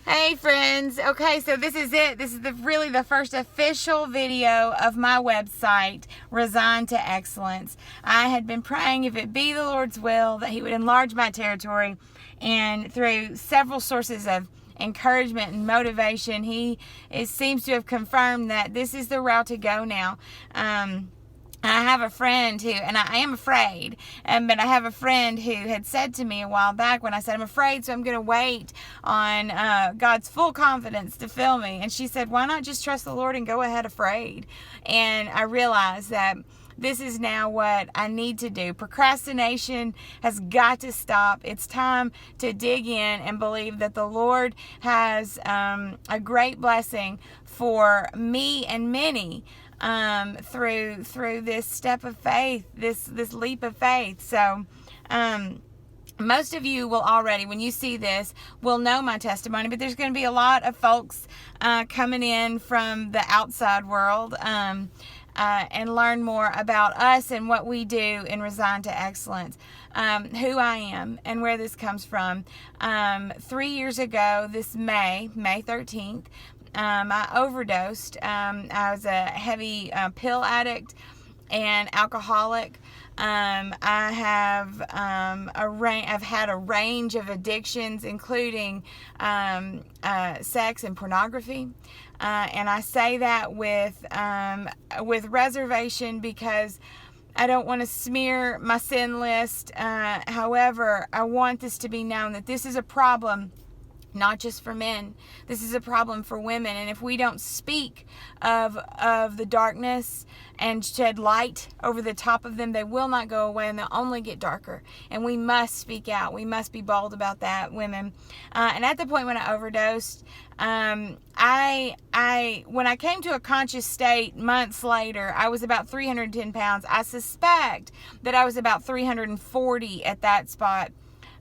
Hey friends, okay, so this is it. This is really the first official video of my website, Resigned to Excellence. I had been praying, if it be the Lord's will, that He would enlarge my territory, and through several sources of encouragement and motivation, it seems to have confirmed that this is the route to go now. I have a friend who, and I am afraid, but I have a friend who had said to me a while back when I said, I'm afraid, so I'm going to wait on God's full confidence to fill me. And she said, why not just trust the Lord and go ahead afraid? And I realized that this is now what I need to do. Procrastination has got to stop. It's time to dig in and believe that the Lord has a great blessing for me and many through this step of faith, this leap of faith. So most of you will already, when you see this, will know my testimony, but there's going to be a lot of folks coming in from the outside world and learn more about us and what we do in Resigned to Excellence, who I am and where this comes from. 3 years ago, this May 13th, I overdosed. I was a heavy pill addict and alcoholic. I've had a range of addictions, including sex and pornography. And I say that with reservation because I don't want to smear my sin list. However, I want this to be known that this is a problem not just for men. This is a problem for women. And if we don't speak of the darkness and shed light over the top of them, they will not go away and they'll only get darker. And we must speak out. We must be bold about that, women. And at the point when I overdosed, when I came to a conscious state months later, I was about 310 pounds. I suspect that I was about 340 at that spot.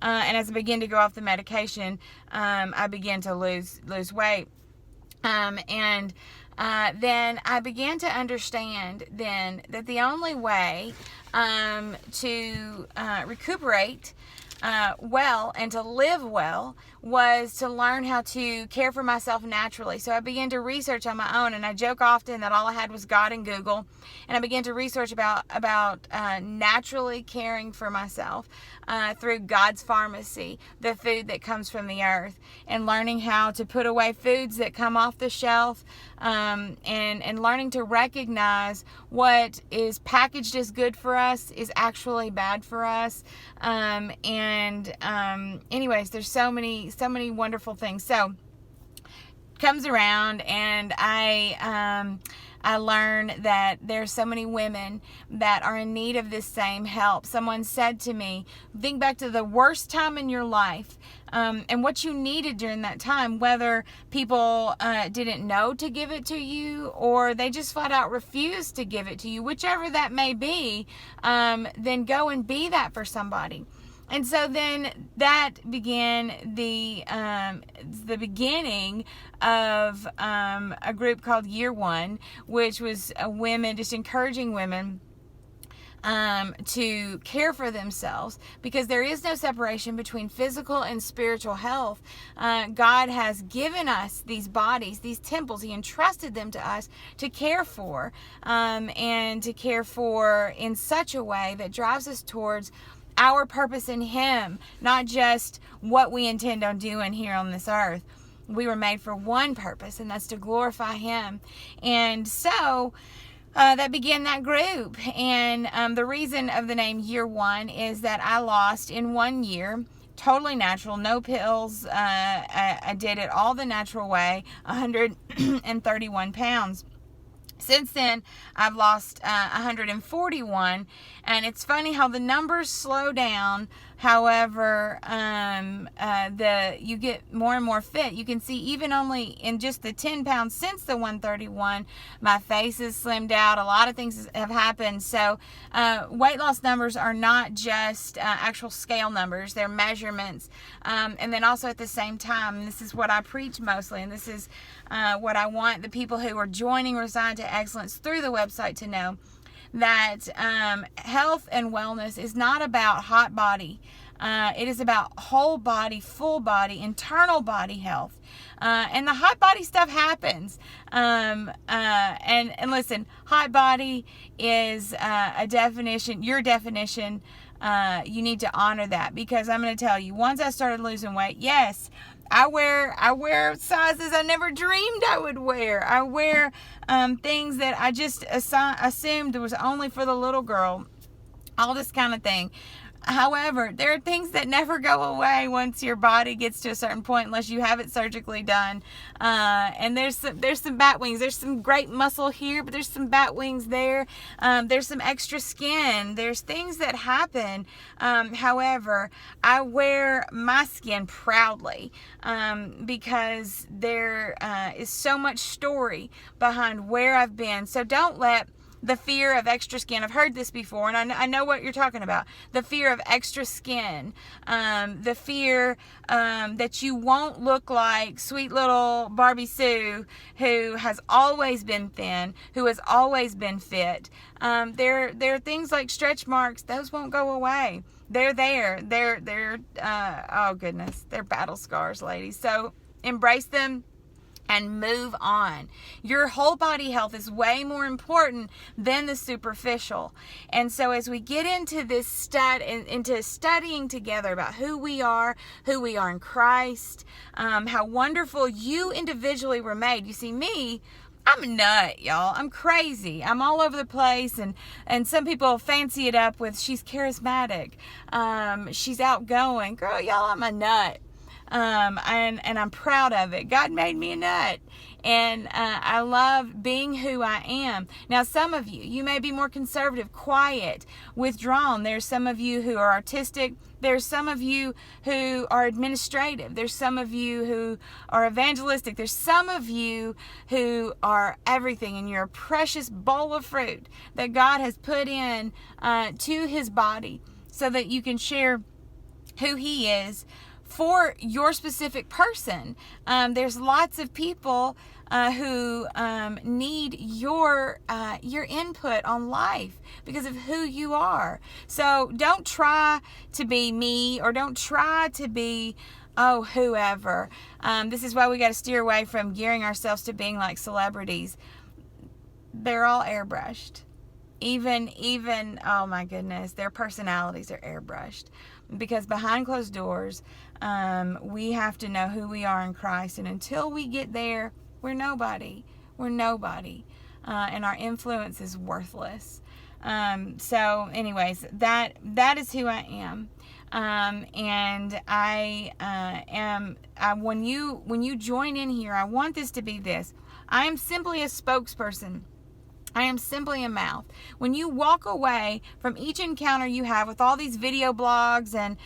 And as I began to go off the medication, I began to lose weight. Then I began to understand then that the only way to recuperate well and to live well was to learn how to care for myself naturally. So I began to research on my own, and I joke often that all I had was God and Google, and I began to research about naturally caring for myself through God's pharmacy, the food that comes from the earth, and learning how to put away foods that come off the shelf, and learning to recognize what is packaged as good for us is actually bad for us. Anyways, there's so many wonderful things. So comes around, and I learn that there's so many women that are in need of this same help. Someone said to me, think back to the worst time in your life, and what you needed during that time, whether people didn't know to give it to you or they just flat out refused to give it to you, whichever that may be, then go and be that for somebody. And so then that began the beginning of a group called Year One, which was women, just encouraging women to care for themselves, because there is no separation between physical and spiritual health. God has given us these bodies, these temples. He entrusted them to us to care for, and to care for in such a way that drives us towards our purpose in Him, not just what we intend on doing here on this earth. We were made for one purpose, and that's to glorify Him. And so that began that group. And the reason of the name Year One is that I lost in 1 year, totally natural, no pills. I did it all the natural way, 131 pounds. Since then, I've lost 141, and it's funny how the numbers slow down. However, you get more and more fit. You can see even only in just the 10 pounds since the 131, my face is slimmed out. A lot of things have happened. So weight loss numbers are not just actual scale numbers. They're measurements. And then also at the same time, this is what I preach mostly, and this is what I want the people who are joining Resigned to Excellence through the website to know, that health and wellness is not about hot body. It is about whole body, full body, internal body health. And the hot body stuff happens. And listen, hot body is a definition, your definition. You need to honor that, because I'm going to tell you, once I started losing weight, yes, I wear sizes I never dreamed I would wear. I wear things that I just assumed was only for the little girl. All this kind of thing. However, there are things that never go away once your body gets to a certain point, unless you have it surgically done. And there's some bat wings. There's some great muscle here, but there's some bat wings there. There's some extra skin. There's things that happen. However, I wear my skin proudly because there is so much story behind where I've been. So don't let the fear of extra skin. I've heard this before, and I know what you're talking about. The fear of extra skin. The fear that you won't look like sweet little Barbie Sue, who has always been thin, who has always been fit. There are things like stretch marks. Those won't go away. They're there. They're oh goodness. They're battle scars, ladies. So embrace them and move on. Your whole body health is way more important than the superficial. And so as we get into this into studying together about who we are in Christ, how wonderful you individually were made. You see, me, I'm a nut, y'all. I'm crazy. I'm all over the place, and some people fancy it up with she's charismatic. She's outgoing. Girl, y'all, I'm a nut. And I'm proud of it. God made me a nut. And I love being who I am. Now, some of you may be more conservative, quiet, withdrawn. There's some of you who are artistic. There's some of you who are administrative. There's some of you who are evangelistic. There's some of you who are everything, and you're a precious bowl of fruit that God has put in to His body so that you can share who He is for your specific person. There's lots of people who need your input on life because of who you are. So don't try to be me, or don't try to be whoever. This is why we got to steer away from gearing ourselves to being like celebrities. They're all airbrushed. Even oh my goodness, their personalities are airbrushed, because behind closed doors, we have to know who we are in Christ. And until we get there, we're nobody. And our influence is worthless. So anyways, that is who I am. And I am, when you join in here, I want this to be this. I am simply a spokesperson. I am simply a mouth. When you walk away from each encounter you have with all these video blogs and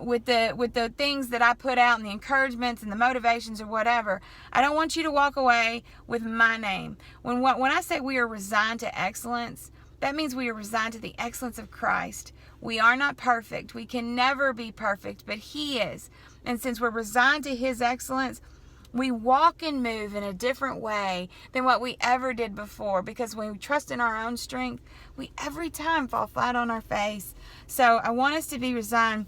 with the things that I put out and the encouragements and the motivations or whatever, I don't want you to walk away with my name. When I say we are resigned to excellence, that means we are resigned to the excellence of Christ. We are not perfect. We can never be perfect, but He is. And since we're resigned to His excellence, we walk and move in a different way than what we ever did before, because when we trust in our own strength, we every time fall flat on our face. So I want us to be resigned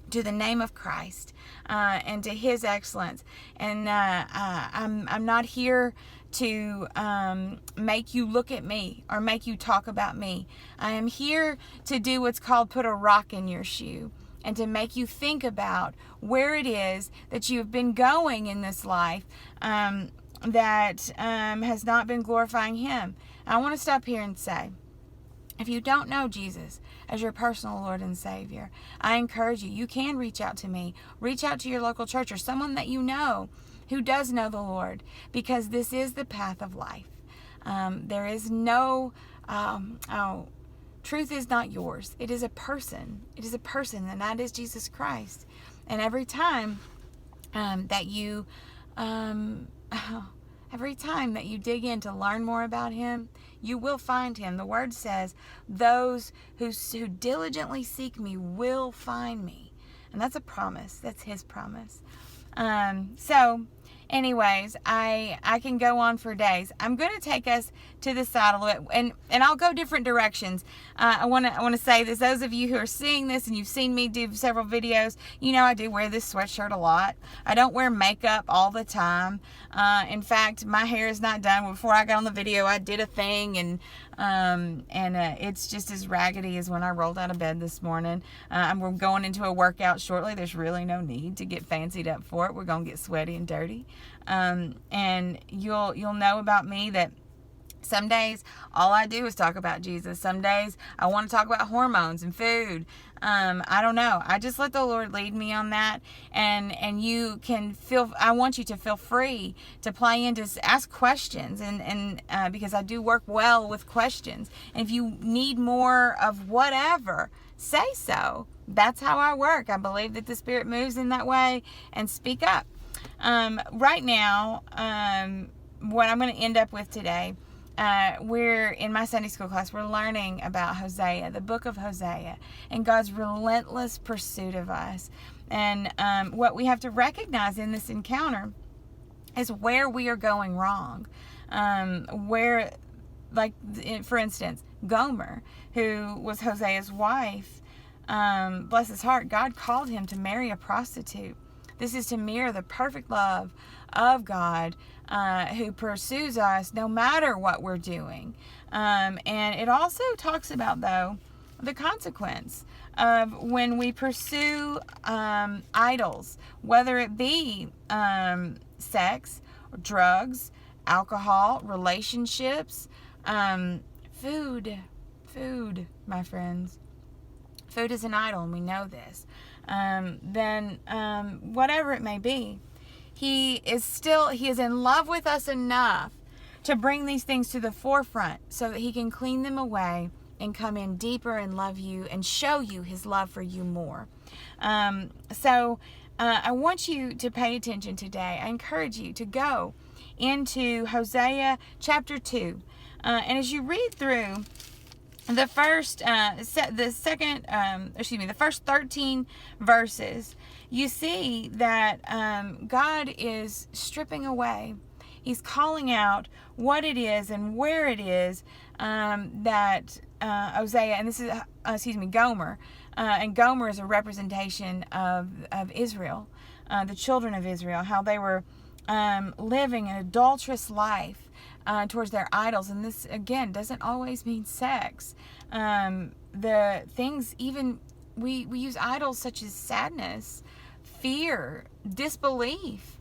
to the name of Christ and to His excellence. And I'm not here to make you look at me or make you talk about me. I am here to do what's called put a rock in your shoe, and to make you think about where it is that you've been going in this life that has not been glorifying Him. And I want to stop here and say, if you don't know Jesus as your personal Lord and Savior, I encourage you, you can reach out to me. Reach out to your local church or someone that you know who does know the Lord, because this is the path of life. There is no... truth is not yours. It is a person. It is a person, and that is Jesus Christ. And every time that you dig in to learn more about Him, you will find Him. The Word says, those who diligently seek me will find me. And that's a promise. That's His promise. So anyways, I can go on for days. I'm going to take us to the side a little bit, and I'll go different directions. I want to say this: those of you who are seeing this and you've seen me do several videos, you know I do wear this sweatshirt a lot. I don't wear makeup all the time. In fact, my hair is not done. Before I got on the video, I did a thing, and it's just as raggedy as when I rolled out of bed this morning. I'm going into a workout shortly. There's really no need to get fancied up for it. We're going to get sweaty and dirty. And you'll know about me that some days all I do is talk about Jesus. Some days I want to talk about hormones and food. I don't know. I just let the Lord lead me on that. And you can I want you to feel free to play in, to ask questions. And because I do work well with questions. And if you need more of whatever, say so. That's how I work. I believe that the Spirit moves in that way, and speak up. Right now, what I'm going to end up with today, we're in my Sunday school class, we're learning about Hosea, the book of Hosea, and God's relentless pursuit of us. And what we have to recognize in this encounter is where we are going wrong. For instance, Gomer, who was Hosea's wife, bless his heart, God called him to marry a prostitute. This is to mirror the perfect love of God, who pursues us no matter what we're doing. And it also talks about, though, the consequence of when we pursue idols, whether it be sex, or drugs, alcohol, relationships, food, my friends. Food is an idol, and we know this. Then whatever it may be, he is in love with us enough to bring these things to the forefront so that he can clean them away and come in deeper and love you and show you his love for you more. So I want you to pay attention today. I encourage you to go into Hosea chapter 2. And as you read through the first 13 verses, you see that God is stripping away. He's calling out what it is and where it is that Hosea, and this is, Gomer, and Gomer is a representation of Israel, the children of Israel, how they were living an adulterous life towards their idols. And this, again, doesn't always mean sex. The things, even we use idols such as sadness, fear, disbelief.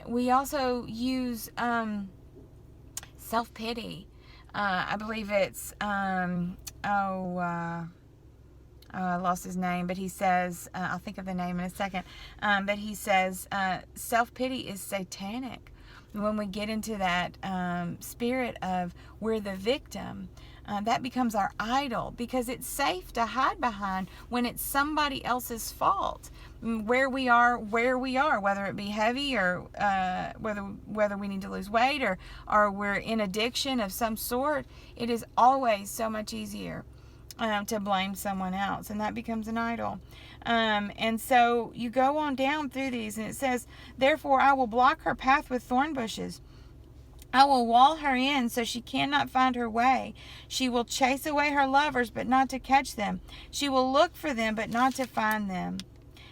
We also use self-pity. I believe it's I lost his name, but he says, I'll think of the name in a second, but he says self-pity is satanic. When we get into that spirit of we're the victim, that becomes our idol, because it's safe to hide behind when it's somebody else's fault. Where we are, whether it be heavy or whether we need to lose weight or we're in addiction of some sort, it is always so much easier to blame someone else, and that becomes an idol. And so you go on down through these, and it says, therefore I will block her path with thorn bushes. I will wall her in so she cannot find her way. She will chase away her lovers, but not to catch them. She will look for them, but not to find them.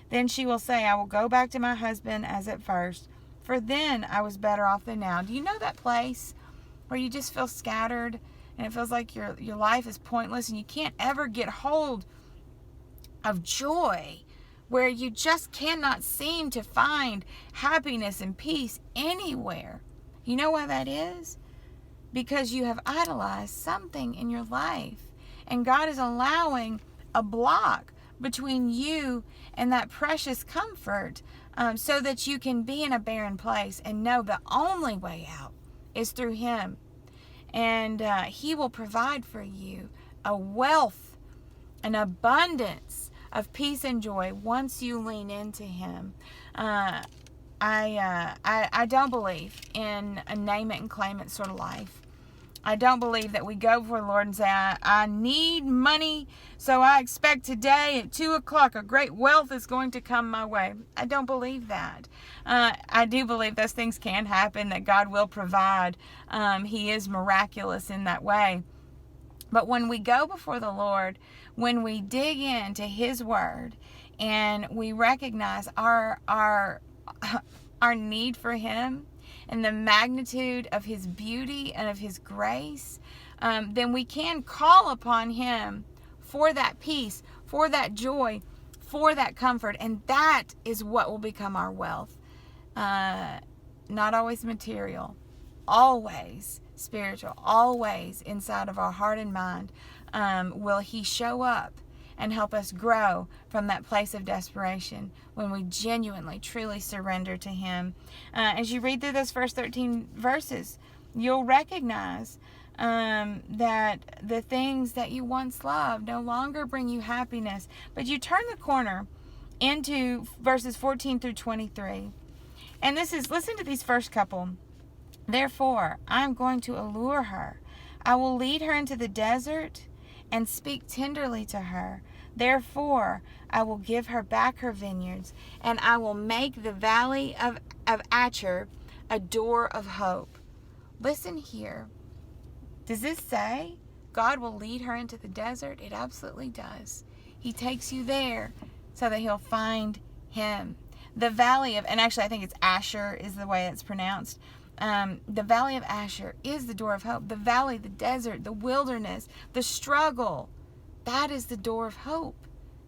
Then she will say, I will go back to my husband as at first, for then I was better off than now. Do you know that place where you just feel scattered and it feels like your life is pointless and you can't ever get hold of joy, where you just cannot seem to find happiness and peace anywhere? You know why that is? Because you have idolized something in your life, and God is allowing a block between you and that precious comfort, so that you can be in a barren place and know the only way out is through Him. And He will provide for you a wealth, an abundance of peace and joy once you lean into Him. I don't believe in a name it and claim it sort of life. I don't believe that we go before the Lord and say, I need money, so I expect today at 2 o'clock a great wealth is going to come my way. I don't believe that. I do believe those things can happen, that God will provide. He is miraculous in that way. But when we go before the Lord, when we dig into His Word and we recognize our need for Him and the magnitude of His beauty and of His grace, then we can call upon Him for that peace, for that joy, for that comfort. And that is what will become our wealth. Not always material, always spiritual, always inside of our heart and mind will He show up and help us grow from that place of desperation when we genuinely, truly surrender to Him. As you read through those first 13 verses, you'll recognize that the things that you once loved no longer bring you happiness. But you turn the corner into verses 14 through 23. And listen to these first couple. Therefore, I'm going to allure her. I will lead her into the desert and speak tenderly to her. Therefore, I will give her back her vineyards, and I will make the valley of Asher a door of hope. Listen here. Does this say God will lead her into the desert? It absolutely does. He takes you there so that He'll find Him. The valley of, and actually I think it's Asher is the way it's pronounced. The valley of Asher is the door of hope. The valley, the desert, the wilderness, the struggle, that is the door of hope.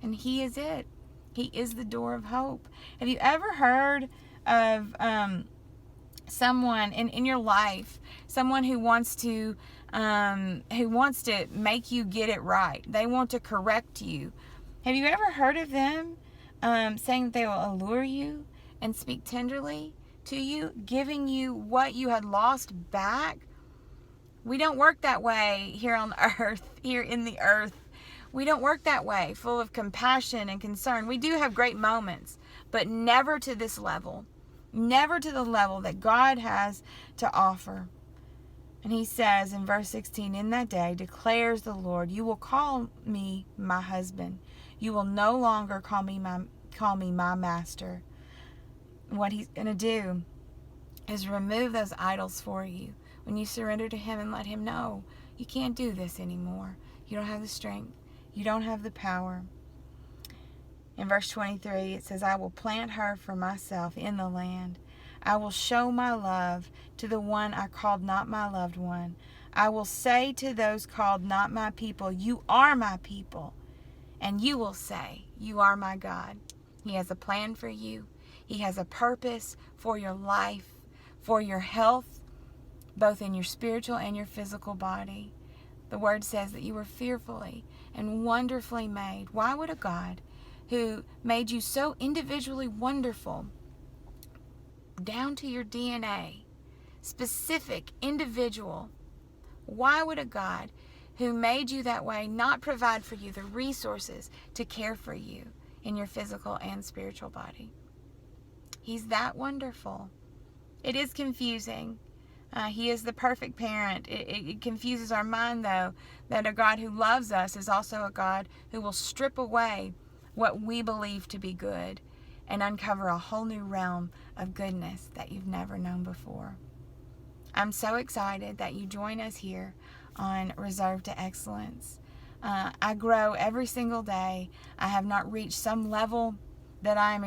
And He is it. He is the door of hope. Have you ever heard of someone in your life, someone who wants to make you get it right? They want to correct you. Have you ever heard of them saying that they will allure you and speak tenderly to you, giving you what you had lost back? We don't work that way here on earth, here in the earth. We don't work that way, full of compassion and concern. We do have great moments, but never to this level. Never to the level that God has to offer. And He says in verse 16, in that day declares the Lord, you will call me my husband. You will no longer call me my master. What He's going to do is remove those idols for you. When you surrender to Him and let Him know, you can't do this anymore. You don't have the strength. You don't have the power. In verse 23, it says, I will plant her for myself in the land. I will show my love to the one I called not my loved one. I will say to those called not my people, you are my people. And you will say, you are my God. He has a plan for you. He has a purpose for your life, for your health, both in your spiritual and your physical body. The Word says that you were fearfully and wonderfully made. Why would a God who made you so individually wonderful, down to your DNA, specific, individual, why would a God who made you that way not provide for you the resources to care for you in your physical and spiritual body? He's that wonderful. It is confusing. He is the perfect parent. It confuses our mind, though, that a God who loves us is also a God who will strip away what we believe to be good and uncover a whole new realm of goodness that you've never known before. I'm so excited that you join us here on Reserved to Excellence. I grow every single day. I have not reached some level that I'm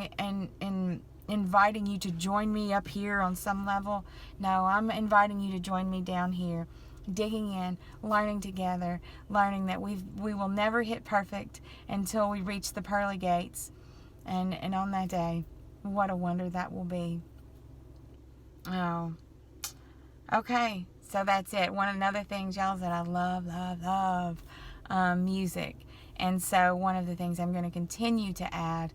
in inviting you to join me up here on some level. No, I'm inviting you to join me down here, digging in, learning together, learning that we will never hit perfect until we reach the pearly gates. And on that day, what a wonder that will be. Oh, okay. So that's it. One of the other things, y'all, is that I love music. And so one of the things I'm going to continue to add,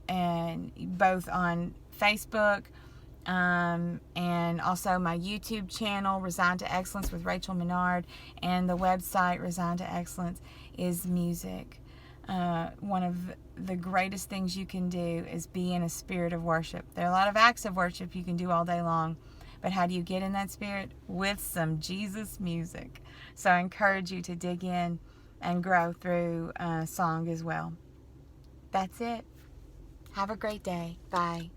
and both on Facebook and also my YouTube channel, Resigned to Excellence with Rachel Menard, and the website, Resigned to Excellence, is music. One of the greatest things you can do is be in a spirit of worship. There are a lot of acts of worship you can do all day long, But how do you get in that spirit? With some Jesus music. So I encourage you to dig in and grow through song as well. That's it. Have a great day. Bye.